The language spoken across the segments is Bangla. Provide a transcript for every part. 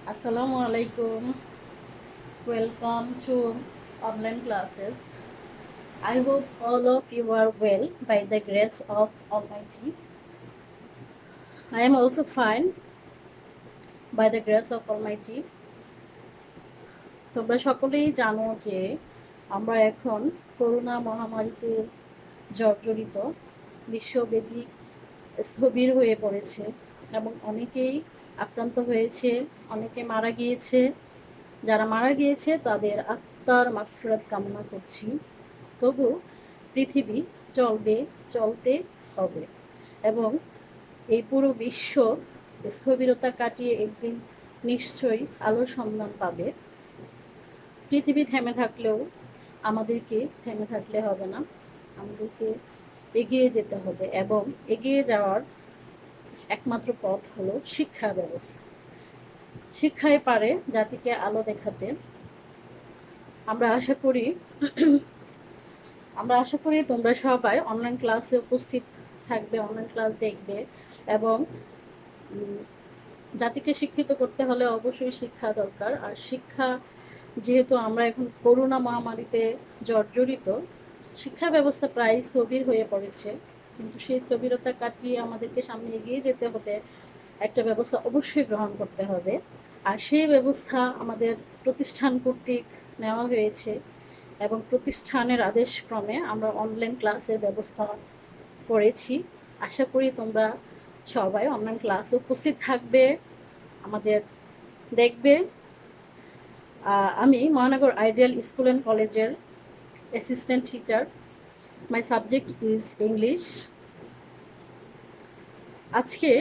Assalamu alaikum. Welcome to online classes. I hope all of you are well by the grace of Almighty. I am also fine by the grace of Almighty. তোমরা সকলেই জানো যে আমরা এখন করোনা মহামারীতে জর্জরিত, বিশ্বব্যাপী স্থবির হয়ে পড়েছে এবং অনেকেই আক্রান্ত হয়েছে, অনেকে মারা গিয়েছে। যারা মারা গিয়েছে তাদের আত্মার মাগফিরাত কামনা করছি। তবু পৃথিবী চলতে হবে এবং এই পুরো বিশ্ব স্থবিরতা কাটিয়ে একদিন নিশ্চয়ই আলোর সন্ধান পাবে। পৃথিবী থেমে থাকলেও আমাদেরকে থেমে থাকলে হবে না, আমাদেরকে এগিয়ে যেতে হবে এবং এগিয়ে যাওয়ার একমাত্র পথ হলো শিক্ষা ব্যবস্থা। শিক্ষাই পারে জাতিকে আলো দেখাতে। আমরা আশা করি তোমরা সবাই অনলাইন ক্লাসে উপস্থিত থাকবে, অনলাইন ক্লাস দেখবে এবং জাতিকে শিক্ষিত করতে হলে অবশ্যই শিক্ষা দরকার। আর শিক্ষা, যেহেতু আমরা এখন করোনা মহামারীতে জর্জরিত, শিক্ষা ব্যবস্থা প্রায় স্থবির হয়ে পড়েছে, কিন্তু সেই স্থবিরতা কাটিয়ে আমাদেরকে সামনে এগিয়ে যেতে হলে একটা ব্যবস্থা অবশ্যই গ্রহণ করতে হবে। আর সেই ব্যবস্থা আমাদের প্রতিষ্ঠান কর্তৃক নেওয়া হয়েছে এবং প্রতিষ্ঠানের আদেশক্রমে আমরা অনলাইন ক্লাসের ব্যবস্থা করেছি। আশা করি তোমরা সবাই অনলাইন ক্লাসে উপস্থিত থাকবে, আমাদের দেখবে। আমি মহানগর আইডিয়াল স্কুল অ্যান্ড কলেজের assistant teacher. My subject is English. আজকে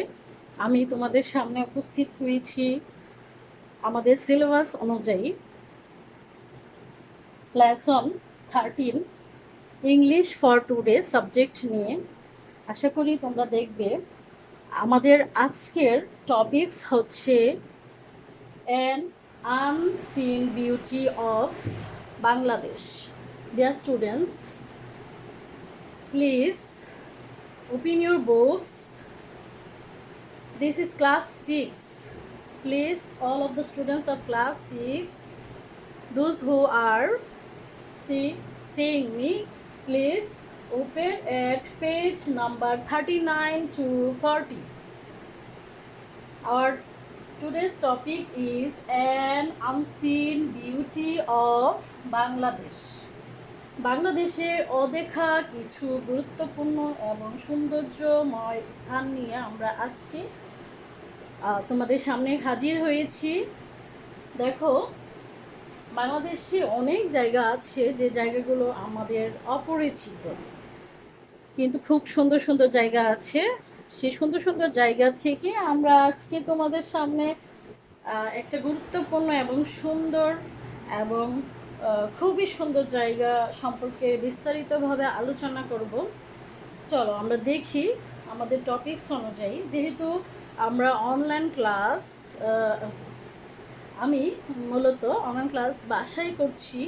আমি তোমাদের সামনে উপস্থিত হয়েছি আমাদের সিলেবাস অনুযায়ী lesson 13 English for today subject নিয়ে। আশা করি তোমরা দেখবে। আমাদের আজকের টপিকস হচ্ছে an unseen beauty of Bangladesh. Dear students, please open your books. This is class 6. Please, all of the students of class 6, those who are seeing me, please open at page number 39 to 40. Our today's topic is an unseen beauty of Bangladesh. বাংলাদেশের অদেখা কিছু গুরুত্বপূর্ণ এবং সৌন্দর্যময় স্থান নিয়ে আমরা আজকে তোমাদের সামনে হাজির হয়েছি। দেখো, বাংলাদেশে অনেক জায়গা আছে যে জায়গাগুলো আমাদের অপরিচিত, কিন্তু খুব সুন্দর সুন্দর জায়গা আছে। সেই সুন্দর সুন্দর জায়গা থেকে আমরা আজকে তোমাদের সামনে একটা গুরুত্বপূর্ণ এবং সুন্দর এবং খুবই সুন্দর জায়গা সম্পর্কে বিস্তারিতভাবে আলোচনা করব। চলো আমরা দেখি আমাদের টপিকস অনুযায়ী। যেহেতু আমরা অনলাইন ক্লাস, আমি মূলত অনলাইন ক্লাস বাসায় করছি,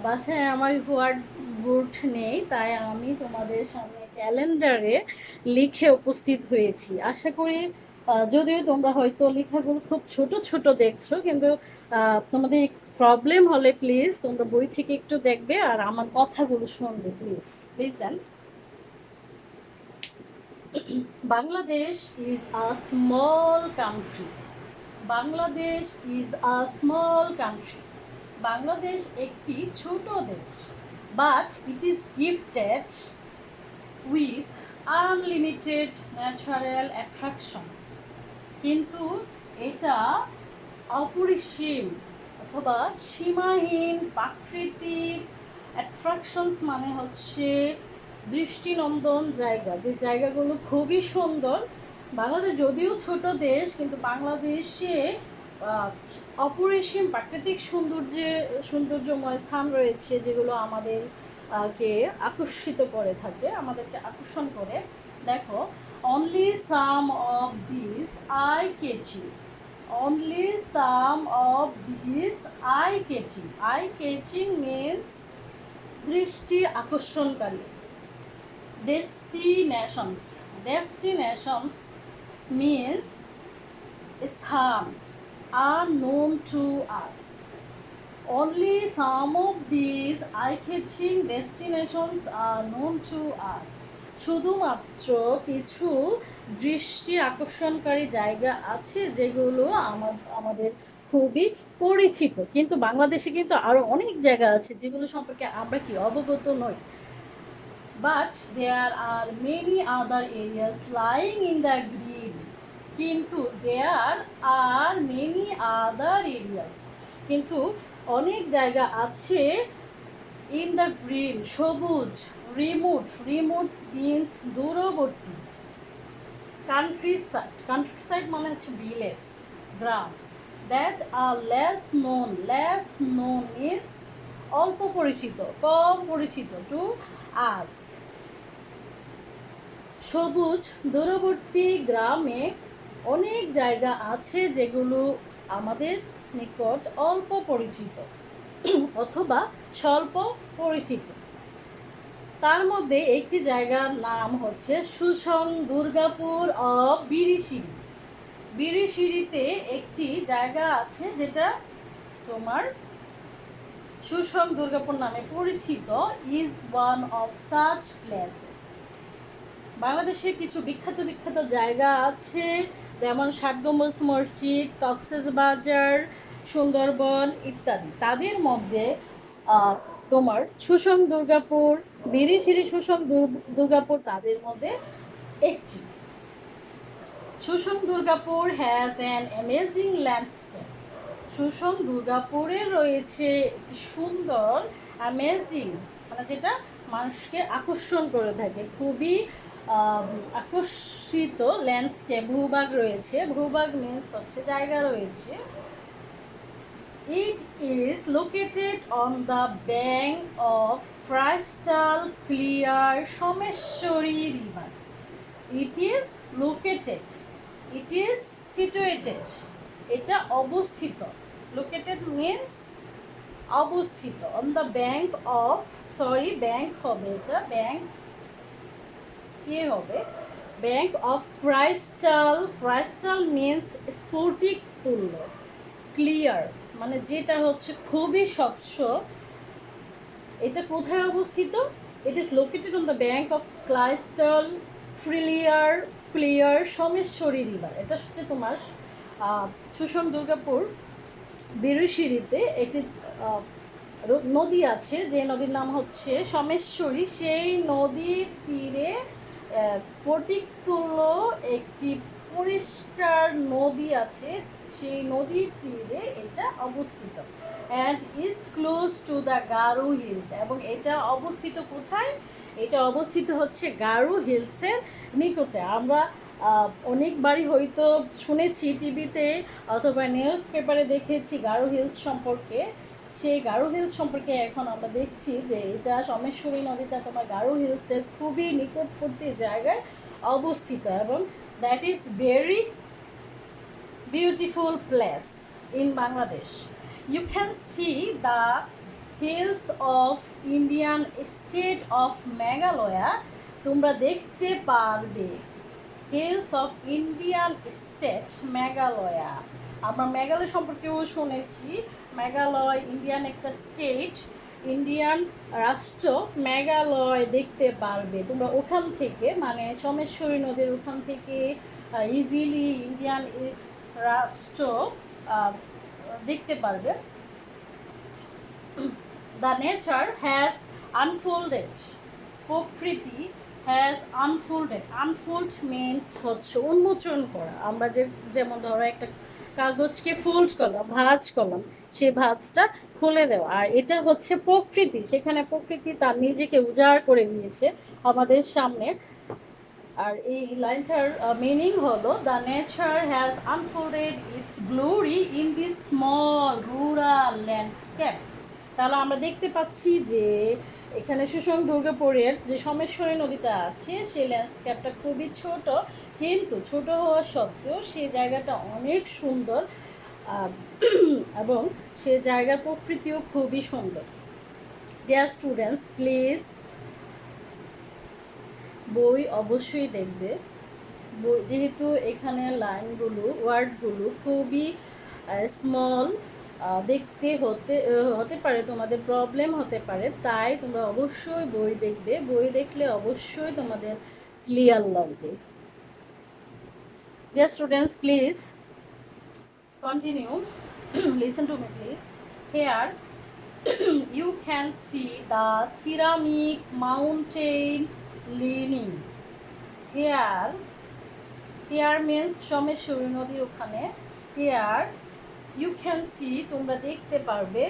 বাসায় আমার হোয়াইট বোর্ড নেই, তাই আমি তোমাদের সামনে ক্যালেন্ডারে লিখে উপস্থিত হয়েছি। আশা করি যদিও তোমরা হয়তো লেখাগুলো খুব ছোট ছোট দেখছো, কিন্তু তোমাদের প্রবলেম হলে প্লিজ তোমরা বই থেকে একটু দেখবে আর আমার কথাগুলো শুনবে। Please listen. Bangladesh is a small country. Bangladesh is a small country. Bangladesh একটি ছোট দেশ, but it is gifted with unlimited natural attractions. কিন্তু এটা অপরিসীম অথবা সীমাহীন প্রাকৃতিক অ্যাট্রাকশনস, মানে হচ্ছে দৃষ্টিনন্দন জায়গা, যে জায়গাগুলো খুবই সুন্দর। বাংলাদেশ যদিও ছোট দেশ, কিন্তু বাংলাদেশে অপরিসীম প্রাকৃতিক সৌন্দর্যময় স্থান রয়েছে যেগুলো আমাদেরকে আকর্ষিত করে থাকে, আমাদেরকে আকর্ষণ করে। দেখো, only some of this I কেচিং, only some of these eye catching means দৃষ্টি আকর্ষণকারী। destinations means স্থান। are known to us. Only some of these eye-catching destinations are known to us. শুধুমাত্র কিছু দৃষ্টি আকর্ষণকারী জায়গা আছে যেগুলো আমাদের খুবই পরিচিত, কিন্তু বাংলাদেশে কিন্তু আরো অনেক জায়গা আছে যেগুলো সম্পর্কে আমরা কি অবগত নই। But there are many other areas lying in the green. কিন্তু there are many other areas. কিন্তু অনেক জায়গা আছে in the green, সবুজ, remote, remote means দূরবর্তী, countryside মানে হচ্ছে village, gram, that are less known means অল্প পরিচিত, কম পরিচিত to us. সবুজ দূরবর্তী গ্রামে অনেক জায়গা আছে যেগুলো আমাদের নিকট অল্প পরিচিত অথবা স্বল্প পরিচিত। তার মধ্যে একটি জায়গার নাম হচ্ছে সুসং দুর্গাপুর অফ বিরিশিরি। বিরিশিরিতে একটি জায়গা আছে যেটা তোমার সুসং দুর্গাপুর নামে পরিচিত, is one of such places. বাংলাদেশে কিছু বিখ্যাত জায়গা আছে, যেমন ষাট গম্বুজ মসজিদ, কক্সবাজার, সুন্দরবন ইত্যাদি। তাদের মধ্যে তোমার সুসং দুর্গাপুর, বিরিশিরি সুসং দুর্গাপুর তাদের মধ্যে একটি। Susang Durgapur has an amazing landscape. Susang দুর্গাপুরে রয়েছে একটি সুন্দর অ্যামেজিং, মানে যেটা মানুষকে আকর্ষণ করে থাকে, খুবই আকর্ষিত ল্যান্ডস্কেপ, ভূভাগ রয়েছে। ভূভাগ মিন্স হচ্ছে জায়গা রয়েছে। It is located on the bank of crystal clear Someshwari river. It is located. It is situated. এটা অবস্থিত। Located means অবস্থিত। On the bank of, sorry, bank হবে এটা, bank কি হবে, bank of crystal. Crystal means স্ফটিক তুল্য, ক্লিয়ার মানে যেটা হচ্ছে খুবই স্বচ্ছ। এটা কোথায় অবস্থিত? It is located on the bank of crystal clear Someshwari river. এটা হচ্ছে তোমার সুসং দুর্গাপুর বিরুশিরিতে একটি নদী আছে, যে নদীর নাম হচ্ছে সোমেশ্বরী। সেই নদীর তীরে স্ফটিক তুল্য একটি পরিষ্কার নদী আছে, সেই নদীর তীরে এটা অবস্থিত। And is close to the Garo hills. এবং এটা অবস্থিত কোথায়? এটা অবস্থিত হচ্ছে গারো হিলসের নিকটে। আমরা অনেকবারই হয়তো শুনেছি টিভিতে অথবা নিউজ পেপারে দেখেছি গারো হিলস সম্পর্কে। সেই গারো হিলস সম্পর্কে এখন আমরা দেখছি যে এটা সোমেশ্বরী নদীটা তোমার গারো হিলসের খুবই নিকটবর্তী জায়গায় অবস্থিত, এবং that is very beautiful place in Bangladesh. You can see the hills of Indian state of Meghalaya. তোমরা দেখতে পারবে hills of Indian state Meghalaya. আমরা মেঘালয় সম্পর্কেও শুনেছি। মেঘালয় ইন্ডিয়ান একটা স্টেট, ইন্ডিয়ান রাষ্ট্র। মেঘালয় দেখতে পারবে তোমরা ওখান থেকে, মানে সোমেশ্বরী নদীর ওখান থেকে ইজিলি ইন্ডিয়ান রাষ্ট্র দেখতে পারবে। The nature has unfolded. প্রকৃতি হ্যাজ আনফোল্ডেড। আনফোল্ড মিনস হচ্ছে উন্মোচন করা। আমরা যেমন ধরো একটা কাগজকে ফোল্ড করলাম, ভাঁজ করলাম, সেই ভাঁজটা খুলে দেওয়া। আর এটা হচ্ছে প্রকৃতি, সেখানে প্রকৃতি তার নিজেকে উজাড় করে দিয়েছে আমাদের সামনে। আর এই লাইনটার মিনিং হলো the nature has unfolded it's glory in this small rural landscape. তাহলে আমরা দেখতে পাচ্ছি যে এখানে সুসং দুর্গাপুরের যে সোমেশ্বরী নদীটা আছে সেই ল্যান্ডস্কেপটা খুবই ছোট, কিন্তু ছোট হওয়া সত্ত্বেও সেই জায়গাটা অনেক সুন্দর, এবং সে জায়গার প্রকৃতিও খুবই সুন্দর। ডিয়ার স্টুডেন্টস, প্লিজ বই অবশ্যই দেখবে। বই যেহেতু এখানে লাইনগুলো, ওয়ার্ডগুলো খুবই স্মল দেখতে হতে পারে, তোমাদের প্রবলেম হতে পারে, তাই তোমরা অবশ্যই বই দেখবে। বই দেখলে অবশ্যই তোমাদের ক্লিয়ার লাগবে। Dear students, please continue. Listen to me, please. Here you can see the ceramic mountain leaning. Here, here means Someshwari নদীর ওখানে। Here you can see, তোমরা দেখতে পারবে,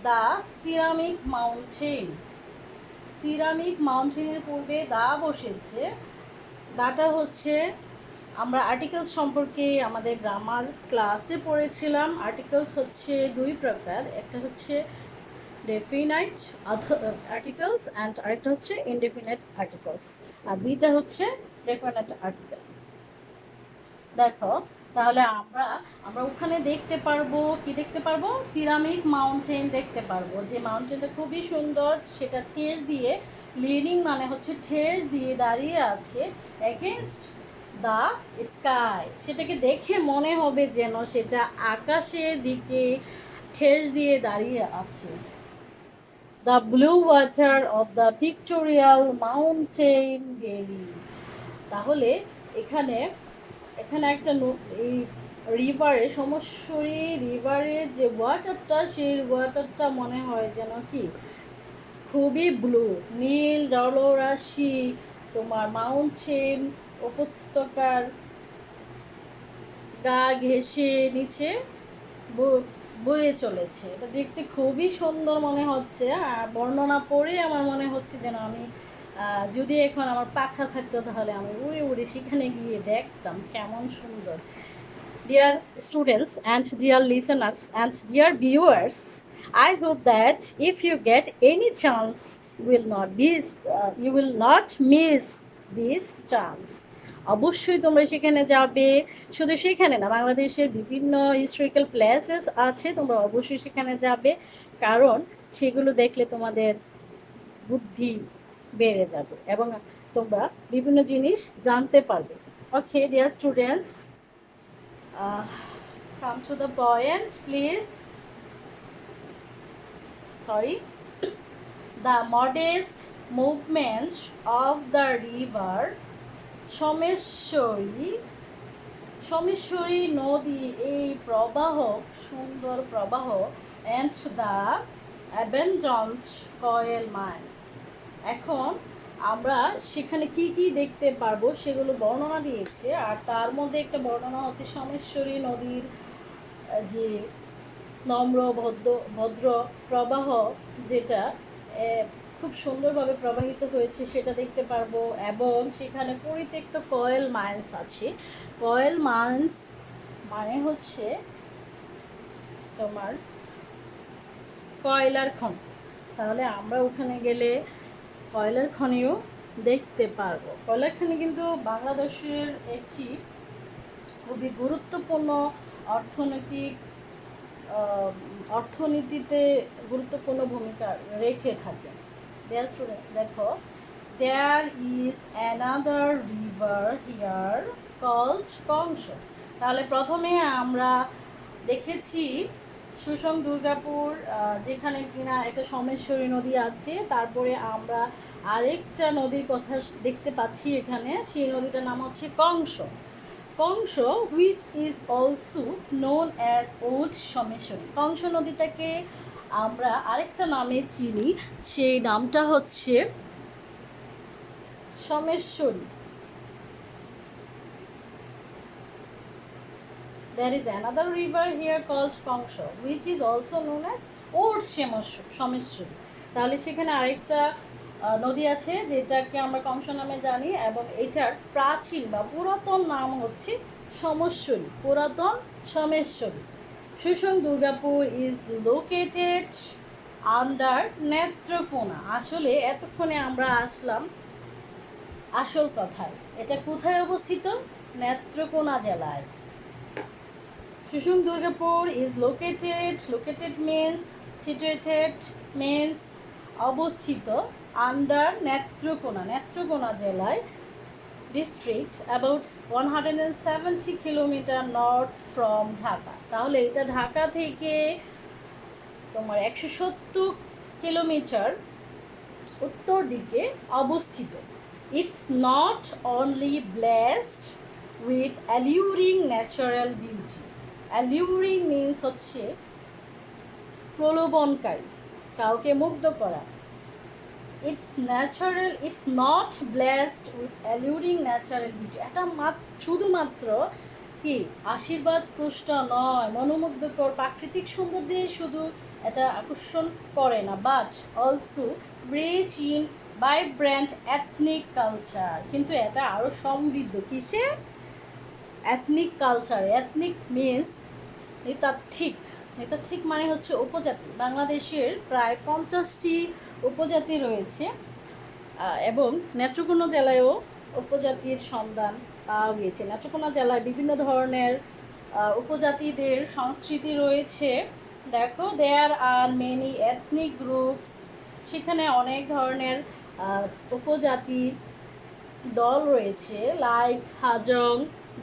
the ceramic mountain. সিরামিক মাউন্টেনের পূর্বে দা বসেছে। দাটা হচ্ছে, আমরা আর্টিকেলস সম্পর্কে আমাদের গ্রামার ক্লাসে পড়েছিলাম। আর্টিকেলস হচ্ছে দুই প্রকার, একটা হচ্ছে ডেফিনাইট আর্টিকেলস অ্যান্ড আরেকটা হচ্ছে ইনডেফিনাইট আর্টিকেলস, আর দুইটা হচ্ছে ডেফিনাইট আর্টিকেল। দেখো তাহলে আমরা ওখানে দেখতে পারবো, কি দেখতে পারবো, সিরামিক মাউন্টেন দেখতে পারবো, যে মাউন্টেনটা খুবই সুন্দর, সেটা ঠেস দিয়ে, লিনিং মানে হচ্ছে ঠেস দিয়ে দাঁড়িয়ে আছে এগেনস্ট দ্য স্কাই। সেটাকে দেখে মনে হবে যেন সেটা আকাশের দিকে ঠেস দিয়ে দাঁড়িয়ে আছে। The blue water of the pictorial mountain valley. তাহলে এখানে একটা এই রিভারে, সোমেশ্বরী রিভারের যে ওয়াটারটা, সেই ওয়াটারটা মনে হয় যেন কি খুবই ব্লু, নীল জলরাশি, তোমার মাউন্টেন উপত্যকার গা ঘেঁষে নিচে বয়ে চলেছে। এটা দেখতে খুবই সুন্দর মনে হচ্ছে, আর বর্ণনা পড়ে আমার মনে হচ্ছে যেন আমি যদি এখন আমার পাখা থাকতো তাহলে আমি উড়ে উড়ে সেখানে গিয়ে দেখতাম কেমন সুন্দর। Dear students and dear listeners and dear viewers, I hope that if you get any chance, you will not miss this chance. অবশ্যই তোমরা সেখানে যাবে। শুধু সেখানে না, বাংলাদেশের বিভিন্ন হিস্টোরিক্যাল প্লেসেস আছে, তোমরা অবশ্যই সেখানে যাবে, কারণ সেগুলো দেখলে তোমাদের বুদ্ধি বেড়ে যাবে এবং তোমরা বিভিন্ন জিনিস জানতে পারবে। Okay dear students, come to the point please. Sorry. The modest movement of the river Someshwari নদী, এই প্রবাহ, সুন্দর প্রবাহ, and the abandoned coal mines. এখন আমরা সেখানে কি কি দেখতে পারবো সেগুলো বর্ণনা দিয়েছে, আর তার মধ্যে একটা বর্ণনা হচ্ছে সোমেশ্বরী নদীর যে নম্র ভদ্র প্রবাহ, যেটা খুব সুন্দরভাবে প্রবাহিত হয়েছে সেটা দেখতে পারবো, এবং সেখানে পরিত্যক্ত কয়েল মাইন্স আছে। কয়েল মাইন্স মানে হচ্ছে তোমার কয়লার খনি। তাহলে আমরা ওখানে গেলে কয়লার খনিও দেখতে পারবো। কয়লার খনি কিন্তু বাংলাদেশের একটি খুবই গুরুত্বপূর্ণ অর্থনীতিতে গুরুত্বপূর্ণ ভূমিকা রেখে থাকে। Dear students, দেখো, there is another river here called Kansa. তাহলে প্রথমে আমরা দেখেছি সুসং দুর্গাপুর, যেখানে কিনা একটা সোমেশ্বরী নদী আছে। তারপরে আমরা আরেকটা নদীর কথা দেখতে পাচ্ছি এখানে, সেই নদীটার নাম হচ্ছে Kansa. Kansa, which is also known as Old Someshwari. Kansa নদীটাকে আমরা আরেকটা নামে চিনি, সেই নামটা হচ্ছে Someshwari. There is another river here called Kansa, which is also known as Old Someshwari. তাহলে সেখানে আরেকটা নদী আছে যেটাকে আমরা কংস নামে জানি, এবং এটার প্রাচীন বা পুরাতন নাম হচ্ছে সোমেশ্বরী, পুরাতন Someshwari. Susang Durgapur is located under Netrokona. আসলে এতক্ষণে আমরা আসলাম আসল কথায়। এটা কোথায় অবস্থিত? নেত্রকোনা জেলায়। Susang Durgapur is located means situated means অবস্থিত, আন্ডার নেত্রকোনা জেলায়, district about 170 kilometre north from Dhaka. তাহলে এটা ঢাকা থেকে তোমার 170 কিলোমিটার উত্তর দিকে অবস্থিত। It's not only blessed with alluring natural beauty. Alluring means হচ্ছে প্রলোভনকারী, কাউকে মুগ্ধ করা। It's not blessed with alluring natural beauty. এটা শুধুমাত্র কি আশীর্বাদ পুষ্ট নয়, মনোমুগ্ধকর প্রাকৃতিক সৌন্দর্যে শুধু এটা আকর্ষণ করে না, but also rich in vibrant ethnic culture. কিন্তু এটা আরও সমৃদ্ধ কিসে? Ethnic culture. এথনিক মিনস নৃতাত্ত্বিক। নৃতাত্ত্বিক মানে হচ্ছে উপজাতি। বাংলাদেশের প্রায় 50টি উপজাতি রয়েছে এবং নেত্রকোনা জেলায়ও উপজাতির সন্ধান পাওয়া গিয়েছে। নেত্রকোনা জেলায় বিভিন্ন ধরনের উপজাতিদের সংস্কৃতি রয়েছে। দেখো, there are many ethnic groups. সেখানে অনেক ধরনের উপজাতির দল রয়েছে, like Hajong,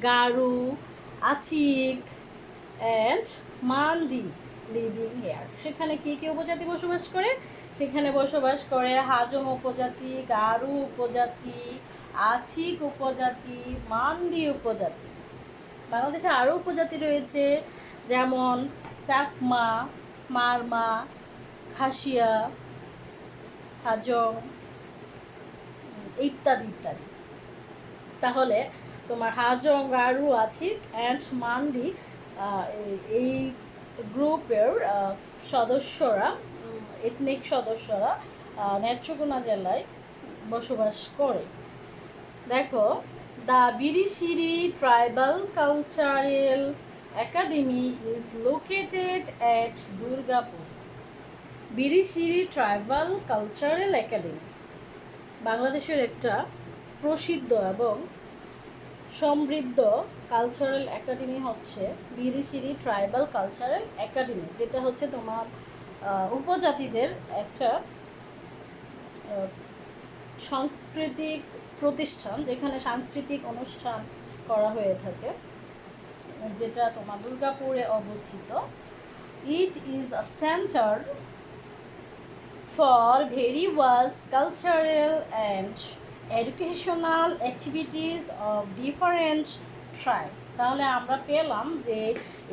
Garo, Achik and Mandi living here. সেখানে কী কী উপজাতি বসবাস করে? সেখানে বসবাস করে হাজং উপজাতি, গারু উপজাতি, আচিক উপজাতি, মান্ডি উপজাতি। বাংলাদেশে আরও উপজাতি রয়েছে, যেমন চাকমা, মারমা, খাসিয়া, হাজং ইত্যাদি ইত্যাদি। তাহলে তোমার হাজং, গারু, আচিক অ্যান্ড মান্ডি এই গ্রুপের সদস্যরা, এথনিক সদস্যরা নেত্রকোনা জেলায় বসবাস করে। দেখো, the Birishiri tribal cultural academy is located at Durgapur. Birishiri tribal cultural academy বাংলাদেশের একটা প্রসিদ্ধ এবং সমৃদ্ধ কালচারাল একাডেমি হচ্ছে বিরিশিরি ট্রাইবাল কালচারাল একাডেমি, যেটা হচ্ছে তোমার উপজাতিদের একটা সাংস্কৃতিক প্রতিষ্ঠান, যেখানে সাংস্কৃতিক অনুষ্ঠান করা হয়ে থাকে, যেটা তোমার দুর্গাপুরে অবস্থিত। It is a centre for various cultural and educational activities of different tribes. তাহলে আমরা পেলাম যে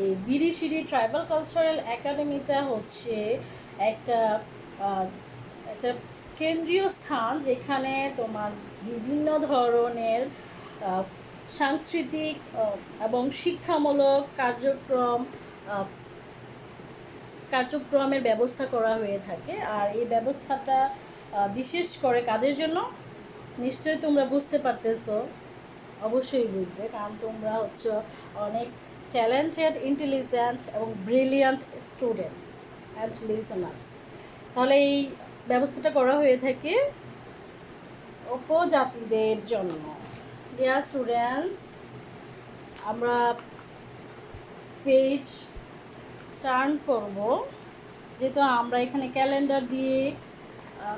এই বিরিশিরি ট্রাইবাল কালচারাল একাডেমিটা হচ্ছে একটা একটা কেন্দ্রীয় স্থান, যেখানে তোমার বিভিন্ন ধরনের সাংস্কৃতিক এবং শিক্ষামূলক কার্যক্রমের ব্যবস্থা করা হয়ে থাকে। আর এই ব্যবস্থাটা বিশেষ করে কাদের জন্য? নিশ্চয়ই তোমরা বুঝতে পারতেছো, অবশ্যই বুঝবে, কারণ তোমরা হচ্ছে অনেক ট্যালেন্টেড, ইন্টেলিজেন্ট এবং ব্রিলিয়ান্ট স্টুডেন্টস অ্যান্ড লিসেনার্স। তাহলে এই ব্যবস্থাটা করা হয়ে থাকে উপজাতিদের জন্য। ডিয়ার স্টুডেন্টস, আমরা পেজ টার্ন করব, যেহেতু আমরা এখানে ক্যালেন্ডার দিয়ে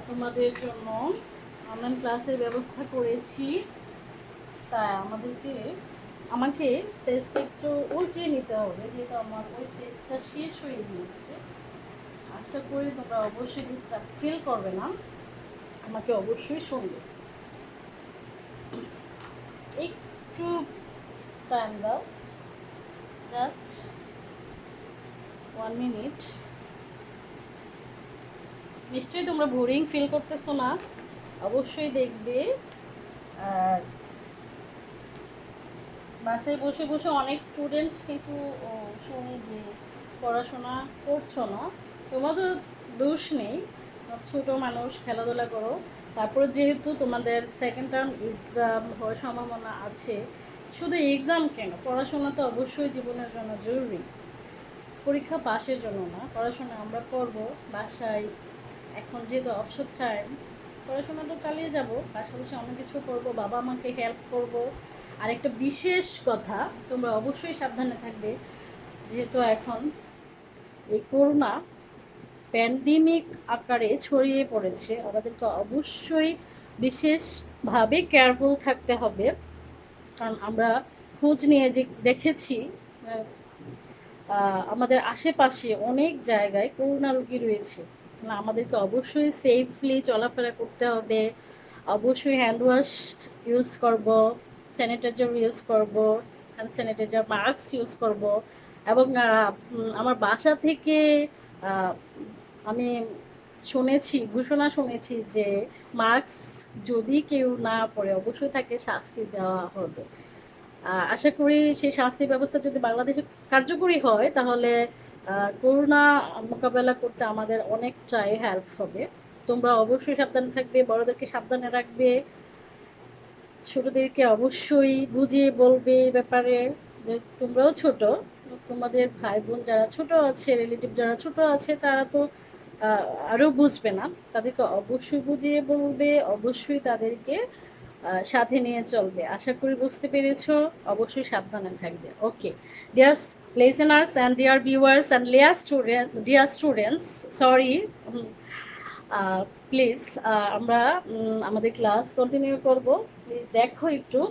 তোমাদের জন্য অনলাইন ক্লাসের ব্যবস্থা করেছি, তাই আমাকে পেজটা একটু উল্টিয়ে নিতে হবে, যেহেতু আমার ওই পেজটা শেষ হয়ে গিয়েছে। আশা করি তোমরা অবশ্যই ডিস্টার্ব ফিল করবে না, আমাকে অবশ্যই শুনবে। একটু টাইম দাও, জাস্ট 1 মিনিট। নিশ্চয়ই তোমরা বোরিং ফিল করতেছো না, অবশ্যই দেখবে। আর বাসায় বসে বসে অনেক স্টুডেন্টস কিন্তু শুনি যে পড়াশোনা করছো না, তোমাদের দোষ নেই, ছোটো মানুষ, খেলাধুলা করো। তারপরে যেহেতু তোমাদের সেকেন্ড টার্ম এক্সাম হওয়ার সম্ভাবনা আছে, শুধু এক্সাম কেন, পড়াশোনা তো অবশ্যই জীবনের জন্য জরুরি। পরীক্ষা পাশের জন্য না, পড়াশোনা আমরা করব বাসায়। এখন যেহেতু অবসর টাইম, পড়াশোনাটা চালিয়ে যাব, পাশাপাশি অনেক কিছু করব, বাবা মাকে হেল্প করব। আর একটা বিশেষ কথা, তোমরা অবশ্যই সাবধানে থাকবে, যেহেতু এখন এই করোনা প্যান্ডেমিক আকারে ছড়িয়ে পড়েছে, আমাদেরকে অবশ্যই বিশেষভাবে কেয়ারফুল থাকতে হবে। কারণ আমরা খোঁজ নিয়ে যে দেখেছি আমাদের আশেপাশে অনেক জায়গায় করোনা রোগী রয়েছে। আমাদেরকে অবশ্যই সেফলি চলাফেরা করতে হবে, অবশ্যই হ্যান্ড ওয়াশ ইউজ করব, স্যানিটাইজার ইউজ করব, হ্যান্ড স্যানিটাইজার, মাস্ক ইউজ করব। এবং আমার বাসা থেকে আমি শুনেছি, ঘোষণা শুনেছি যে মাস্ক যদি কেউ না পরে অবশ্যই তাকে শাস্তি দেওয়া হবে। আশা করি সেই শাস্তি ব্যবস্থা যদি বাংলাদেশে কার্যকরী হয় তাহলে করোনা মোকাবেলা করতে আমাদের অনেকটাই হেল্প হবে। তোমরা অবশ্যই সাবধানে থাকবে, বড়দেরকে সাবধানে রাখবে, ছোটদেরকে অবশ্যই বুঝিয়ে বলবে এই ব্যাপারে যে তোমরাও ছোট, তোমাদের ভাই বোন যারা ছোট আছে, রিলেটিভ যারা ছোট আছে তারা তো আরও বুঝবে না, তাদেরকে অবশ্যই বুঝিয়ে বলবে, অবশ্যই তাদেরকে সাথে নিয়ে চলবে। আশা করি বুঝতে পেরেছো, অবশ্যই সাবধানে থাকবে। Okay dear listeners and dear viewers and dear students, sorry, please আমরা আমাদের ক্লাস কন্টিনিউ করব। প্লিজ দেখো একটু।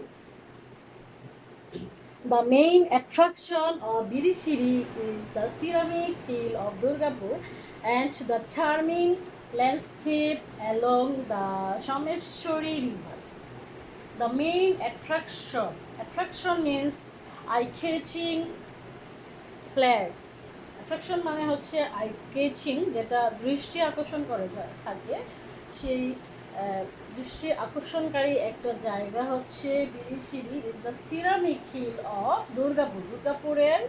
The main attraction of Birishiri is the ceramic hill of Durgapur and the charming landscape along the Someshwari river. The main attraction means eye-catching place. Attraction মানে হচ্ছে আই কেচিং, যেটা দৃষ্টি আকর্ষণ করে থাকে, সেই দৃষ্টি আকর্ষণকারী একটা জায়গা হচ্ছে Birishiri is the ceramic hill of Durgapur. দুর্গাপুরের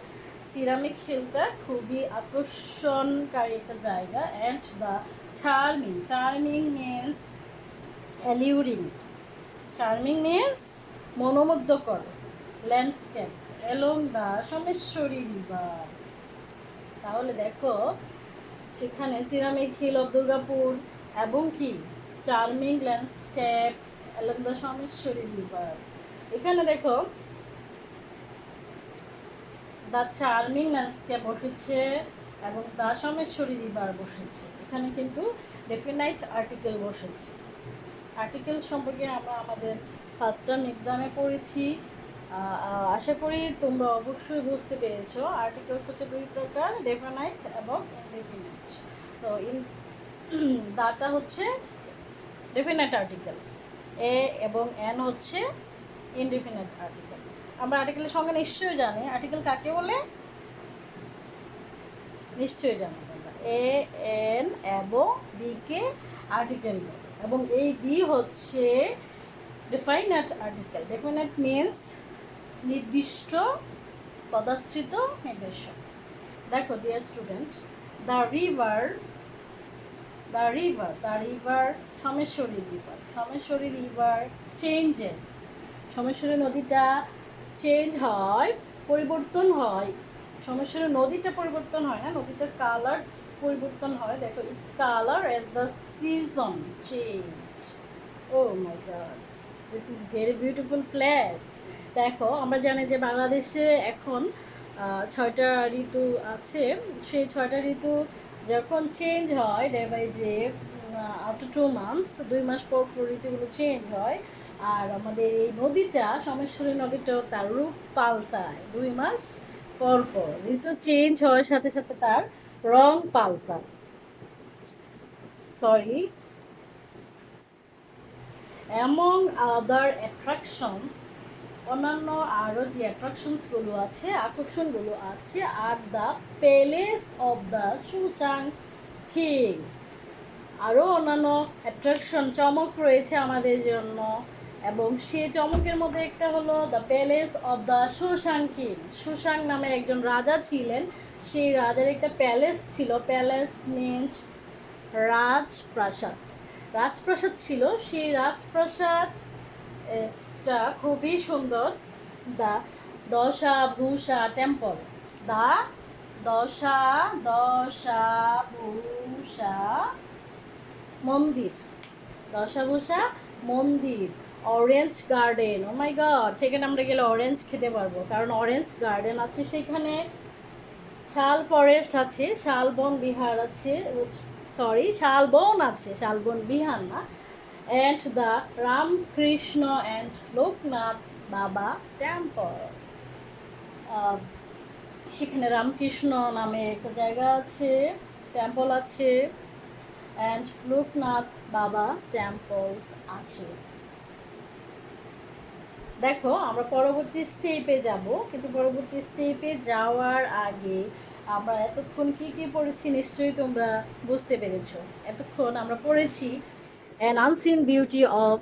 সিরামিক হিলটা খুবই আকর্ষণকারী একটা জায়গা। And the charming means alluring, charming means মনোমুগ্ধকর, landscape along the Someshwari river. তাহলে দেখো সেখানে সিরামিক হিল অফ দুর্গাপুর এবং কি charming landscape along the Someshwari river. এখানে দেখো দ্য চার্মিং ল্যান্ডস্কেপ বসেছে এবং দ্য সোমেশ্বরী রিভার বসেছে। এখানে কিন্তু ডেফিনাইট আর্টিকেল বসেছে। আর্টিকেল সম্পর্কে আমরা আমাদের ফার্স্ট টার্ম এক্সামে পড়েছি। আশা করি তোমরা অবশ্যই বুঝতে পেরেছো। আর্টিকেলস হচ্ছে দুই প্রকার, ডেফিনাইট এবং ইনডেফিনাইট। তো দাটা হচ্ছে ডেফিনাইট আর্টিকেল, এ এবং এন হচ্ছে ইনডেফিনাইট আর্টিকেল। আমরা আর্টিকেলের সঙ্গে নিশ্চয়ই জানি আর্টিকেল কাকে বলে, নিশ্চয়ই জানি তোমরা, এ এন এবং বিকে আর্টিকেল বলে। এবং এই বি হচ্ছে ডেফিনাইট আর্টিকেল। ডেফিনাইট মিনস নির্দিষ্ট, পদাশ্রিত, নির্দেশক। দেখো dear student, the river Someshwari river changes. Someshwari নদীটা চেঞ্জ হয়, পরিবর্তন হয়। সোমেশ্বরী নদীটা পরিবর্তন হয় না, নদীটার কালার পরিবর্তন হয়। দেখো it's colour as the season change. Oh my god, this is very beautiful place. দেখো আমরা জানি যে বাংলাদেশে এখন 6টা ঋতু আছে। সেই 6টা ঋতু যখন চেঞ্জ হয় day by day, after 2 months, 2 মাস পর ঋতুগুলো চেঞ্জ হয়। আর আমাদের এই নদীটা, সোমেশ্বরী নদীটাও তার রূপ পাল্টায় 2 মাস পর পর। ঋতু চেঞ্জ হওয়ার সাথে সাথে তার রং পাল্টায়। সরি, অ্যামং আদার অ্যাট্রাকশনস, অন্যান্য আরও যে অ্যাট্রাকশনসগুলো আছে, আকর্ষণগুলো আছে, আর the palace of the Susang king. আরও অন্যান্য অ্যাট্রাকশন, চমক রয়েছে আমাদের জন্য। এবং সেই চমকের মধ্যে একটা হলো the palace of the Susang king. Susang নামে একজন রাজা ছিলেন, সেই রাজার একটা প্যালেস ছিল। প্যালেস মিনস রাজপ্রাসাদ। রাজপ্রাসাদ ছিল, সেই রাজপ্রাসাদ এটা খুবই সুন্দর। দ্য দশাভূষা টেম্পল, দ্য দশাভূষা মন্দির, দশাভূষা মন্দির। Orange garden, O my god, সেখানে আমরা গেলে অরেঞ্জ খেতে পারবো, কারণ অরেঞ্জ গার্ডেন আছে সেখানে। শাল ফরেস্ট আছে, শালবন বিহার আছে, সরি শালবন আছে, শালবন বিহার না। And the Ramakrishna and Loknath বাবা টেম্পলস। সেখানে রামকৃষ্ণ নামে একটা জায়গা আছে, টেম্পল আছে, অ্যান্ড লোকনাথ বাবা টেম্পলস আছে। দেখো আমরা পরবর্তী স্টেপে যাব, কিন্তু পরবর্তী স্টেপে যাওয়ার আগে আমরা এতক্ষণ কি কি পড়েছি নিশ্চয়ই তোমরা বুঝতে পেরেছো। এতক্ষণ আমরা পড়েছি an unseen beauty of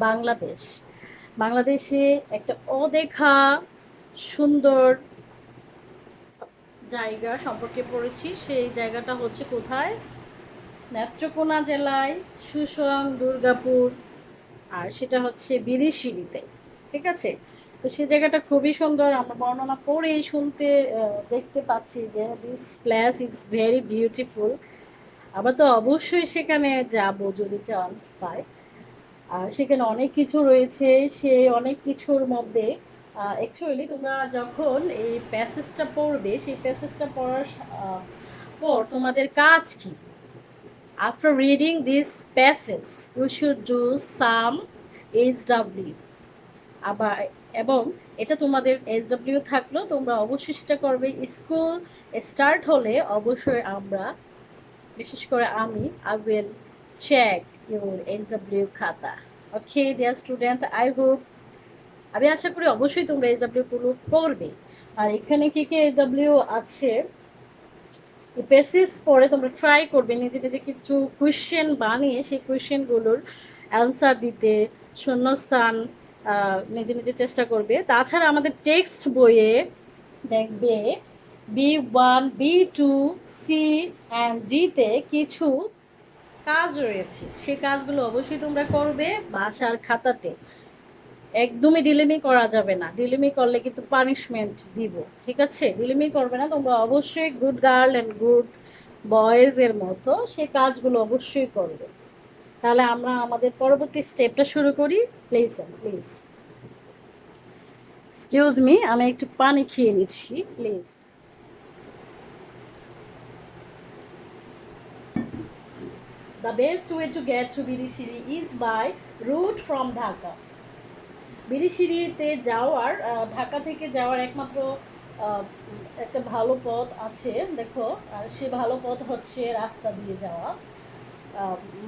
Bangladesh. বাংলাদেশে একটা অদেখা সুন্দর জায়গা সম্পর্কে পড়েছি। সেই জায়গাটা হচ্ছে কোথায়? নেত্রকোনা জেলায় সুসং দুর্গাপুর, আর সেটা হচ্ছে বিরিশিরিতে। ঠিক আছে, তো সেই জায়গাটা খুবই সুন্দর। আমরা বর্ণনা পড়েই শুনতে দেখতে পাচ্ছি যে this place is very beautiful. আমরা তো অবশ্যই সেখানে যাব যদি চান্স পাই। আর সেখানে অনেক কিছু রয়েছে, সেই অনেক কিছুর মধ্যে অ্যাকচুয়ালি তোমরা যখন এই প্যাসেজটা পড়বে, সেই প্যাসেজটা পড়ার পর তোমাদের কাজ কি? After reading this passage, you should do some HW. আবার এবং এটা তোমাদের HW থাকলেও তোমরা অবশ্যই সেটা করবে। স্কুল স্টার্ট হলে অবশ্যই আমরা, বিশেষ করে আমি, I will check your HW খাতা। Okay dear student, I hope, আমি আশা করি অবশ্যই তোমরা HW গুলো করবে। আর এখানে কি কি HW আছে প্যাসেজ পড়ে তোমরা ট্রাই করবে নিজে নিজে কিছু কোয়েশ্চেন বানিয়ে সেই কোয়েশ্চেনগুলোর অ্যান্সার দিতে, শূন্যস্থান নিজে নিজে চেষ্টা করবে। তাছাড়া আমাদের টেক্সট বইয়ে দেখবে B1, B2, C অ্যান্ড ডিতে কিছু কাজ রয়েছে, সেই কাজগুলো অবশ্যই তোমরা করবে বাসার খাতাতে। একদমই ডিলেমি করা যাবে না, ডিলেমি করলে কিন্তু পানিশমেন্ট দিব। ঠিক আছে, ডিলেমি করবে না তোমরা, অবশ্যই good girl and good boys এর মতো সে কাজগুলো অবশ্যই করবে। তাহলে আমরা আমাদের পরবর্তী স্টেপটা শুরু করি। প্লিজ প্লিজ এক্সকিউজ মি, আমি একটু পানি খেয়ে নিচ্ছি please. The best way to get to Birishiri is by route from Dhaka. বিরিশিরিতে যাওয়ার, ঢাকা থেকে যাওয়ার একমাত্র একটা ভালো পথ আছে। দেখো, আর সে ভালো পথ হচ্ছে রাস্তা দিয়ে যাওয়া,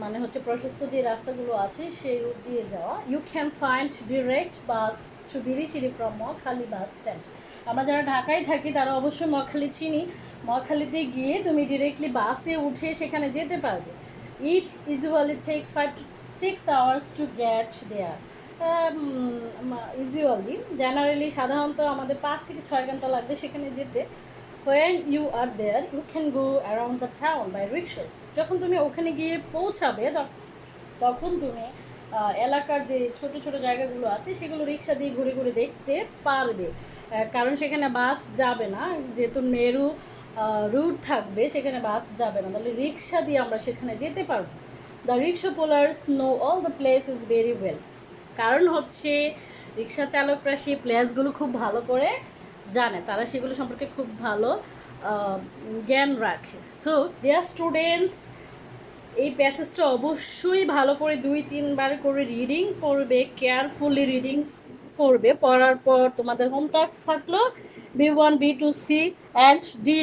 মানে হচ্ছে প্রশস্ত যে রাস্তাগুলো আছে সেই রুট দিয়ে যাওয়া। You can find direct bus to Birishiri from Mohakhali bus stand. আমরা যারা ঢাকায় থাকি তারা অবশ্যই মহাখালী চিনি। মহাখালীতে গিয়ে তুমি ডিরেক্টলি বাসে উঠে সেখানে যেতে পারবে। It usually takes 5 to 6 hours to get there. Usually generally সাধারণত আমাদের 5 থেকে 6 ঘন্টা লাগবে সেখানে যেতে। When you are there, you can go around the town by rickshaws. যখন তুমি ওখানে গিয়ে পৌঁছাবে তখন তুমি এলাকার যে ছোট ছোট জায়গাগুলো আছে সেগুলো রিক্সা দিয়ে ঘুরে ঘুরে দেখতে পারবে। কারণ সেখানে বাস যাবে না, যেহেতু মেরু রুট থাকবে সেখানে বাস যাবে না, তাহলে রিক্সা দিয়ে আমরা সেখানে যেতে পারবো। The rickshaw pullers no all the places very well. কারণ হচ্ছে রিক্সা চালকরা সেই প্লেসগুলো খুব ভালো করে জানে, তারা সেগুলো সম্পর্কে খুব ভালো জ্ঞান রাখে। সো ডিয়ার স্টুডেন্টস, এই প্যাসেজটা অবশ্যই ভালো করে 2-3 বার করে রিডিং করবে, কেয়ারফুলি রিডিং করবে। পড়ার পর তোমাদের হোম টাস্ক থাকলো B1, B2, C and D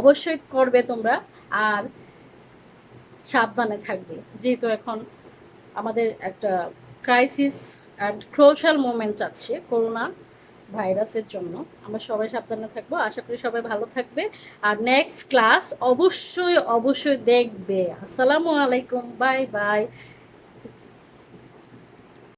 অবশ্যই করবে তোমরা। আর সাবধানে থাকবে, যেহেতু এখন আমাদের একটা ক্রাইসিস অ্যান্ড ক্রুশাল মোমেন্ট আছে করোনা ভাইরাসের জন্য। আমরা সবাই সাবধানে থাকবো, আশা করি সবাই ভালো থাকবে। আর নেক্সট ক্লাস অবশ্যই অবশ্যই দেখবে। আসসালামু আলাইকুম, বাই বাই।